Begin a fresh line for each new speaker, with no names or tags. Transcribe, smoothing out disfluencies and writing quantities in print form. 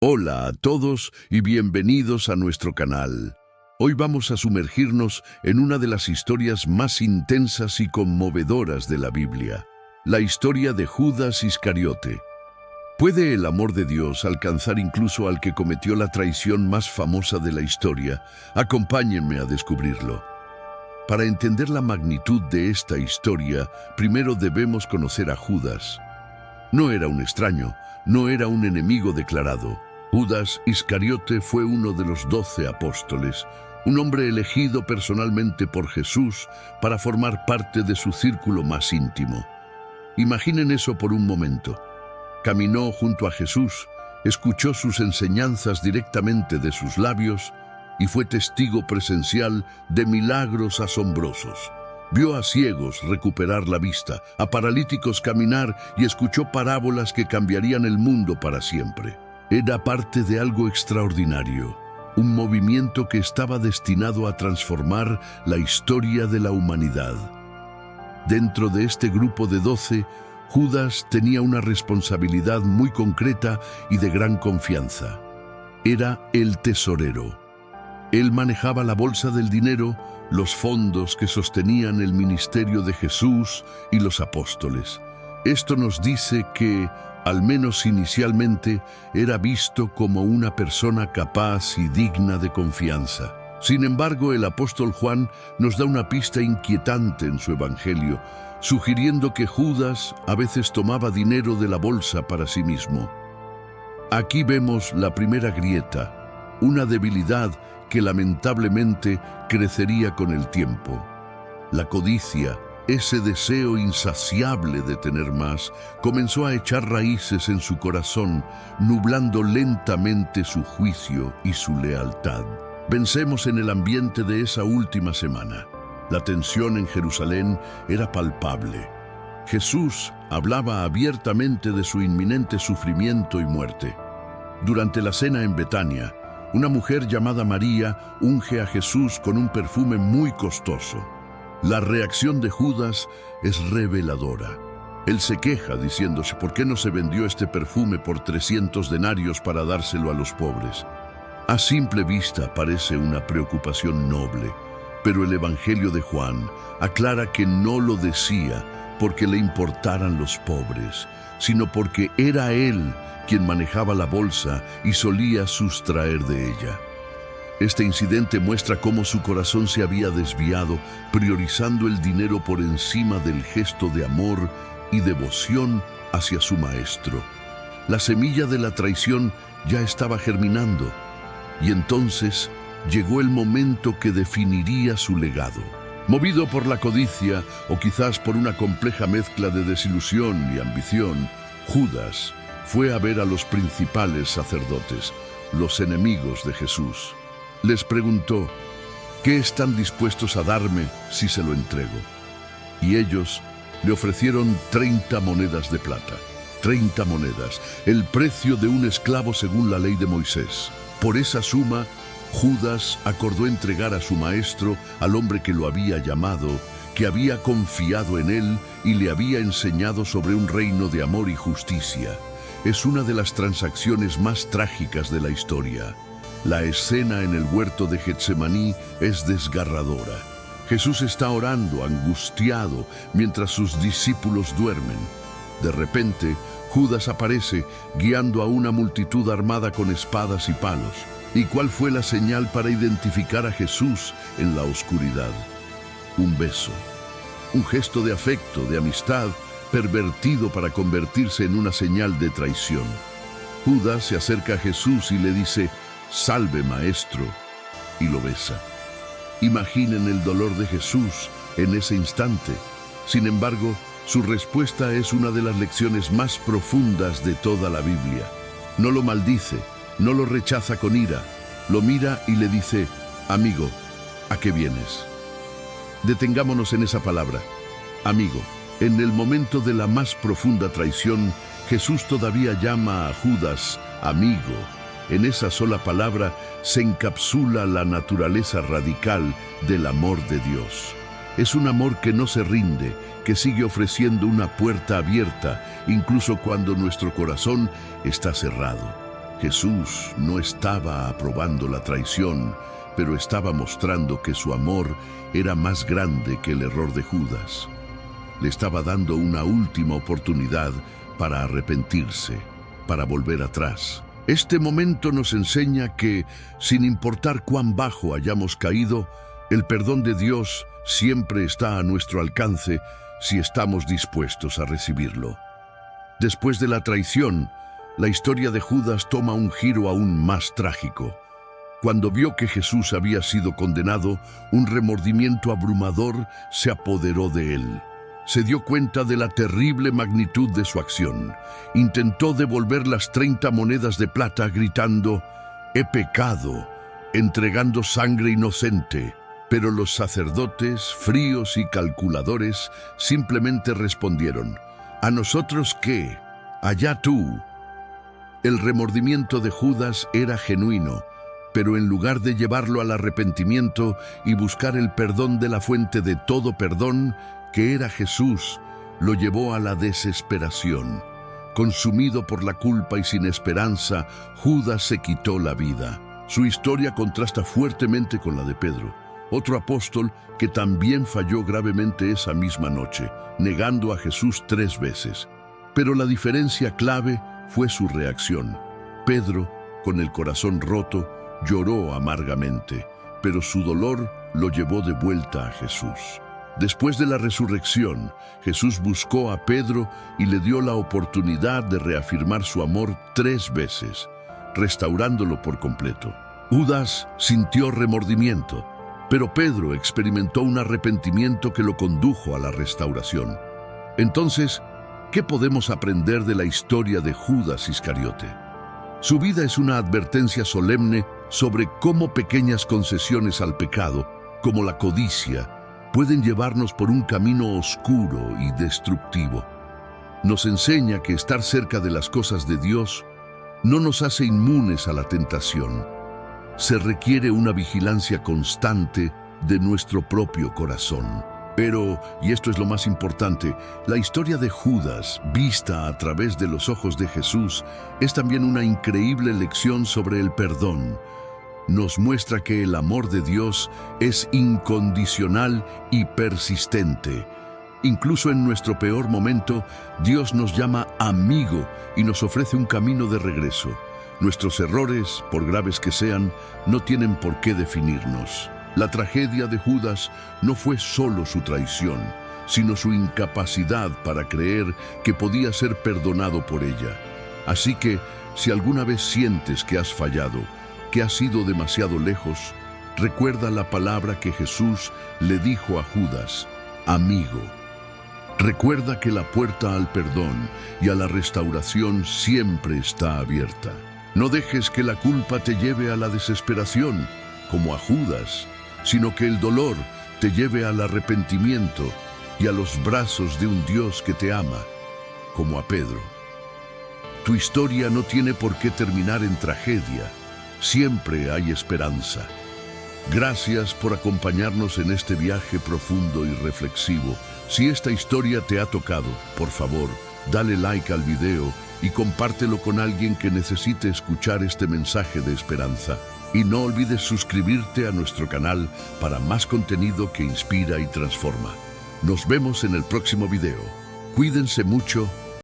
Hola a todos y bienvenidos a nuestro canal. Hoy vamos a sumergirnos en una de las historias más intensas y conmovedoras de la Biblia, la historia de Judas Iscariote. ¿Puede el amor de Dios alcanzar incluso al que cometió la traición más famosa de la historia? Acompáñenme a descubrirlo. Para entender la magnitud de esta historia, primero debemos conocer a Judas. No era un extraño, no era un enemigo declarado. Judas Iscariote fue uno de los 12 apóstoles, un hombre elegido personalmente por Jesús para formar parte de su círculo más íntimo. Imaginen eso por un momento. Caminó junto a Jesús, escuchó sus enseñanzas directamente de sus labios y fue testigo presencial de milagros asombrosos. Vio a ciegos recuperar la vista, a paralíticos caminar y escuchó parábolas que cambiarían el mundo para siempre. Era parte de algo extraordinario, un movimiento que estaba destinado a transformar la historia de la humanidad. Dentro de este grupo de 12, Judas tenía una responsabilidad muy concreta y de gran confianza. Era el tesorero. Él manejaba la bolsa del dinero, los fondos que sostenían el ministerio de Jesús y los apóstoles. Esto nos dice que, al menos inicialmente, era visto como una persona capaz y digna de confianza. Sin embargo, el apóstol Juan nos da una pista inquietante en su evangelio, sugiriendo que Judas a veces tomaba dinero de la bolsa para sí mismo. Aquí vemos la primera grieta, una debilidad que lamentablemente crecería con el tiempo. La codicia, ese deseo insaciable de tener más, comenzó a echar raíces en su corazón, nublando lentamente su juicio y su lealtad. Pensemos en el ambiente de esa última semana. La tensión en Jerusalén era palpable. Jesús hablaba abiertamente de su inminente sufrimiento y muerte. Durante la cena en Betania, una mujer llamada María unge a Jesús con un perfume muy costoso. La reacción de Judas es reveladora. Él se queja diciéndose ¿por qué no se vendió este perfume por 300 denarios para dárselo a los pobres? A simple vista parece una preocupación noble, pero el Evangelio de Juan aclara que no lo decía porque le importaran los pobres, sino porque era él quien manejaba la bolsa y solía sustraer de ella. Este incidente muestra cómo su corazón se había desviado, priorizando el dinero por encima del gesto de amor y devoción hacia su maestro. La semilla de la traición ya estaba germinando, y entonces llegó el momento que definiría su legado. Movido por la codicia, o quizás por una compleja mezcla de desilusión y ambición, Judas fue a ver a los principales sacerdotes, los enemigos de Jesús. Les preguntó, ¿qué están dispuestos a darme si se lo entrego? Y ellos le ofrecieron 30 monedas de plata. 30 monedas, el precio de un esclavo según la ley de Moisés. Por esa suma, Judas acordó entregar a su maestro, al hombre que lo había llamado, que había confiado en él y le había enseñado sobre un reino de amor y justicia. Es una de las transacciones más trágicas de la historia. La escena en el huerto de Getsemaní es desgarradora. Jesús está orando, angustiado, mientras sus discípulos duermen. De repente, Judas aparece, guiando a una multitud armada con espadas y palos. ¿Y cuál fue la señal para identificar a Jesús en la oscuridad? Un beso. Un gesto de afecto, de amistad, pervertido para convertirse en una señal de traición. Judas se acerca a Jesús y le dice, «Salve, maestro», y lo besa. Imaginen el dolor de Jesús en ese instante. Sin embargo, su respuesta es una de las lecciones más profundas de toda la Biblia. No lo maldice, no lo rechaza con ira, lo mira y le dice, «Amigo, ¿a qué vienes?». Detengámonos en esa palabra, amigo. En el momento de la más profunda traición, Jesús todavía llama a Judas amigo. En esa sola palabra se encapsula la naturaleza radical del amor de Dios. Es un amor que no se rinde, que sigue ofreciendo una puerta abierta, incluso cuando nuestro corazón está cerrado. Jesús no estaba aprobando la traición, pero estaba mostrando que su amor era más grande que el error de Judas. Le estaba dando una última oportunidad para arrepentirse, para volver atrás. Este momento nos enseña que, sin importar cuán bajo hayamos caído, el perdón de Dios siempre está a nuestro alcance si estamos dispuestos a recibirlo. Después de la traición, la historia de Judas toma un giro aún más trágico. Cuando vio que Jesús había sido condenado, un remordimiento abrumador se apoderó de él. Se dio cuenta de la terrible magnitud de su acción. Intentó devolver las 30 monedas de plata gritando, «He pecado», entregando sangre inocente. Pero los sacerdotes, fríos y calculadores, simplemente respondieron, «¿A nosotros qué? Allá tú». El remordimiento de Judas era genuino, pero en lugar de llevarlo al arrepentimiento y buscar el perdón de la fuente de todo perdón, que era Jesús, lo llevó a la desesperación. Consumido por la culpa y sin esperanza, Judas se quitó la vida. Su historia contrasta fuertemente con la de Pedro, otro apóstol que también falló gravemente esa misma noche, negando a Jesús 3 veces. Pero la diferencia clave fue su reacción. Pedro, con el corazón roto, lloró amargamente, pero su dolor lo llevó de vuelta a Jesús. Después de la resurrección, Jesús buscó a Pedro y le dio la oportunidad de reafirmar su amor 3 veces, restaurándolo por completo. Judas sintió remordimiento, pero Pedro experimentó un arrepentimiento que lo condujo a la restauración. Entonces, ¿qué podemos aprender de la historia de Judas Iscariote? Su vida es una advertencia solemne sobre cómo pequeñas concesiones al pecado, como la codicia, pueden llevarnos por un camino oscuro y destructivo. Nos enseña que estar cerca de las cosas de Dios no nos hace inmunes a la tentación. Se requiere una vigilancia constante de nuestro propio corazón. Pero, y esto es lo más importante, la historia de Judas, vista a través de los ojos de Jesús, es también una increíble lección sobre el perdón. Nos muestra que el amor de Dios es incondicional y persistente. Incluso en nuestro peor momento, Dios nos llama amigo y nos ofrece un camino de regreso. Nuestros errores, por graves que sean, no tienen por qué definirnos. La tragedia de Judas no fue solo su traición, sino su incapacidad para creer que podía ser perdonado por ella. Así que, si alguna vez sientes que has fallado, que has ido demasiado lejos, recuerda la palabra que Jesús le dijo a Judas, amigo. Recuerda que la puerta al perdón y a la restauración siempre está abierta. No dejes que la culpa te lleve a la desesperación, como a Judas, sino que el dolor te lleve al arrepentimiento y a los brazos de un Dios que te ama, como a Pedro. Tu historia no tiene por qué terminar en tragedia. Siempre hay esperanza. Gracias por acompañarnos en este viaje profundo y reflexivo. Si esta historia te ha tocado, por favor, dale like al video y compártelo con alguien que necesite escuchar este mensaje de esperanza. Y no olvides suscribirte a nuestro canal para más contenido que inspira y transforma. Nos vemos en el próximo video. Cuídense mucho